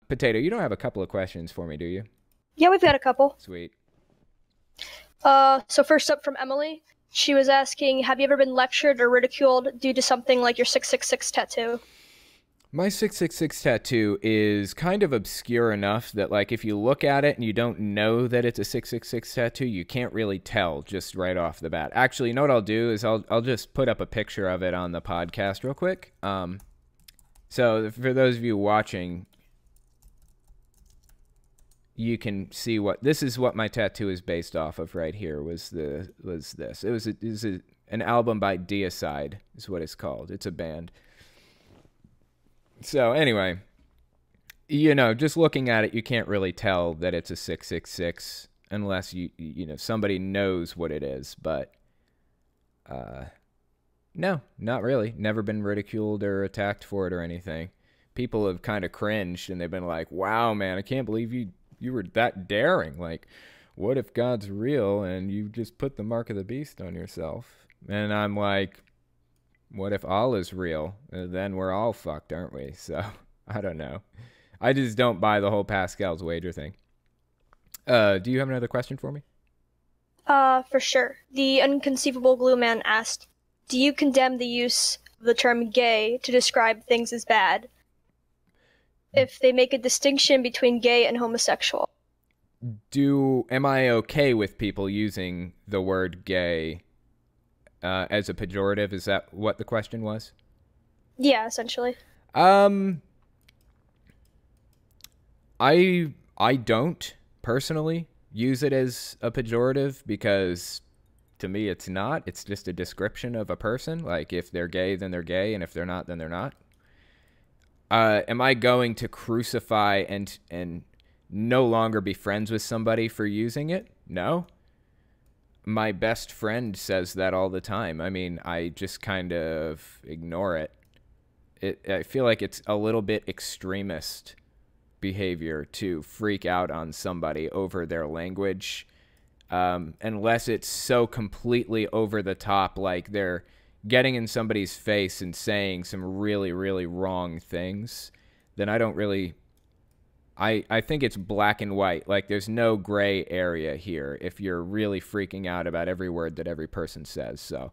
Potato, you don't have a couple of questions for me, do you? Yeah, we've got a couple. Sweet. So first up from Emily. She was asking, have you ever been lectured or ridiculed due to something like your 666 tattoo? My 666 tattoo is kind of obscure enough that, like, if you look at it and you don't know that it's a 666 tattoo, you can't really tell just right off the bat. Actually, you know what I'll do is I'll just put up a picture of it on the podcast real quick. So for those of you watching, you can see what this is. What my tattoo is based off of right here was this. It was an album by Deicide is what it's called. It's a band. So anyway, just looking at it, you can't really tell that it's a 666 unless somebody knows what it is. But no, not really. Never been ridiculed or attacked for it or anything. People have kind of cringed and they've been like, "Wow, man, I can't believe you were that daring. Like, what if God's real and you just put the mark of the beast on yourself?" And I'm like, what if Allah's real? Then we're all fucked, aren't we? So, I don't know. I just don't buy the whole Pascal's wager thing. Do you have another question for me? For sure. The Unconceivable Glue Man asked, do you condemn the use of the term gay to describe things as bad if they make a distinction between gay and homosexual? Am I okay with people using the word gay as a pejorative? Is that what the question was? Yeah, essentially. I don't personally use it as a pejorative because to me it's not. It's just a description of a person. Like, if they're gay, then they're gay, and if they're not, then they're not. Am I going to crucify and no longer be friends with somebody for using it? No. My best friend says that all the time. I mean, I just kind of ignore it. I feel like it's a little bit extremist behavior to freak out on somebody over their language, unless it's so completely over the top, like they're getting in somebody's face and saying some really, really wrong things. Then I don't really... I think it's black and white. Like, there's no gray area here if you're really freaking out about every word that every person says. So,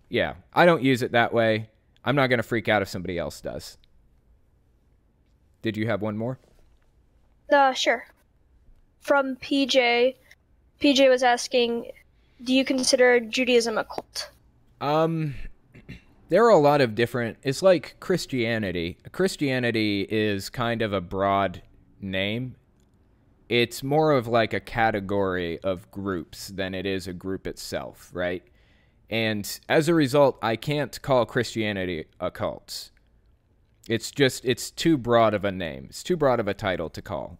yeah, I don't use it that way. I'm not going to freak out if somebody else does. Did you have one more? Sure. From PJ. PJ was asking, do you consider Judaism a cult? There are a lot of different... It's like Christianity. Christianity is kind of a broad name. It's more of like a category of groups than it is a group itself, right? And as a result, I can't call Christianity a cult. It's too broad of a name. It's too broad of a title to call.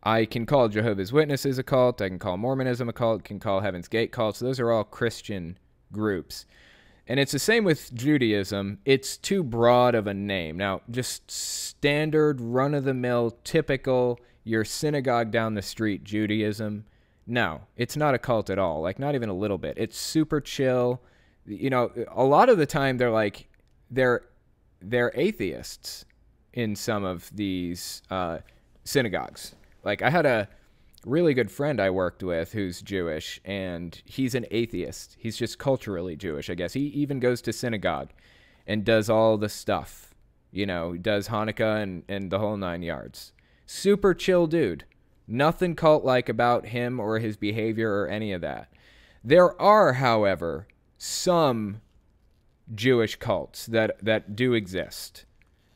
I can call Jehovah's Witnesses a cult. I can call Mormonism a cult. I can call Heaven's Gate cults. Those are all Christian groups. And it's the same with Judaism. It's too broad of a name. Now, just standard, run-of-the-mill, typical, your synagogue down the street Judaism, no, it's not a cult at all. Like, not even a little bit. It's super chill. A lot of the time they're atheists in some of these synagogues. Like, I had a really good friend I worked with who's Jewish, and he's an atheist. He's just culturally Jewish, I guess. He even goes to synagogue and does all the stuff. Does Hanukkah and the whole 9 yards. Super chill dude. Nothing cult-like about him or his behavior or any of that. There are, however, some Jewish cults that do exist.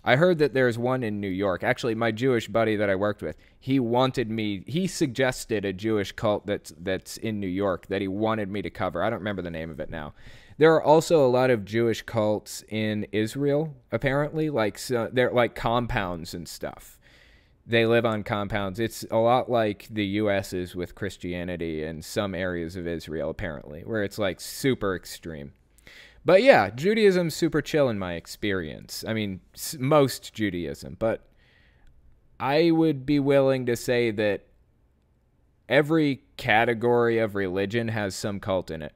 I heard that there's one in New York. Actually, my Jewish buddy that I worked with, he suggested a Jewish cult that's in New York that he wanted me to cover. I don't remember the name of it now. There are also a lot of Jewish cults in Israel, apparently. They're like compounds and stuff. They live on compounds. It's a lot like the U.S. is with Christianity in some areas of Israel, apparently, where it's like super extreme. But yeah, Judaism's super chill in my experience. I mean, most Judaism. But I would be willing to say that every category of religion has some cult in it.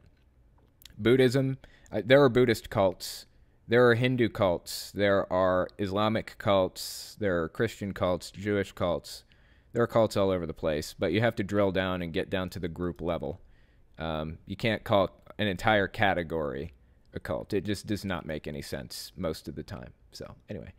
Buddhism, there are Buddhist cults There are Hindu cults, there are Islamic cults, there are Christian cults, Jewish cults. There are cults all over the place, but you have to drill down and get down to the group level. You can't call an entire category a cult. It just does not make any sense most of the time. So anyway,